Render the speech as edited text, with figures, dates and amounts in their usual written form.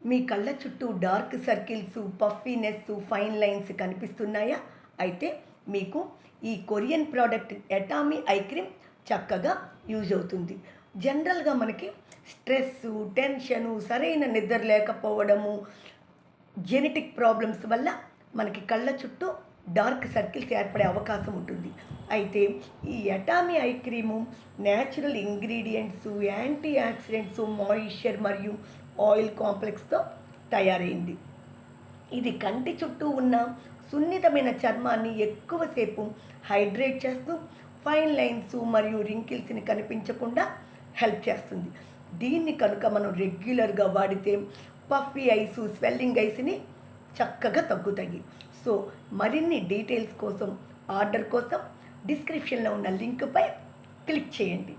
మీ కళ్ళ చుట్టూ dark circles, puffiness, fine lines కనిపిస్తున్నాయా? అయితే మీకు ఈ కొరియన్ ప్రోడక్ట్ ఎటామీ ఐ క్రీమ్ చక్కగా యూజ్ అవుతుంది. జనరల్‌గా మనకి స్ట్రెస్సు, టెన్షను, సరైన నిద్ర లేకపోవడము, జెనెటిక్ ప్రాబ్లమ్స్ వల్ల మనకి కళ్ళ చుట్టూ డార్క్ సర్కిల్స్ ఏర్పడే అవకాశం ఉంటుంది. అయితే ఈ ఎటామీ eye cream natural ingredients, antioxidants, moisture మరియు ఆయిల్ కాంప్లెక్స్‌తో తయారైంది. ఇది కంటి చుట్టూ ఉన్న సున్నితమైన చర్మాన్ని ఎక్కువసేపు హైడ్రేట్ చేస్తూ ఫైన్ లైన్స్ మరియు రింకిల్స్ని కనిపించకుండా హెల్ప్ చేస్తుంది. దీన్ని కనుక మనం రెగ్యులర్గా వాడితే పఫీ ఐస్, స్వెల్లింగ్ ఐస్ని చక్కగా తగ్గుతాయి. సో మరిన్ని డీటెయిల్స్ కోసం, ఆర్డర్ కోసం డిస్క్రిప్షన్లో ఉన్న లింక్పై క్లిక్ చేయండి.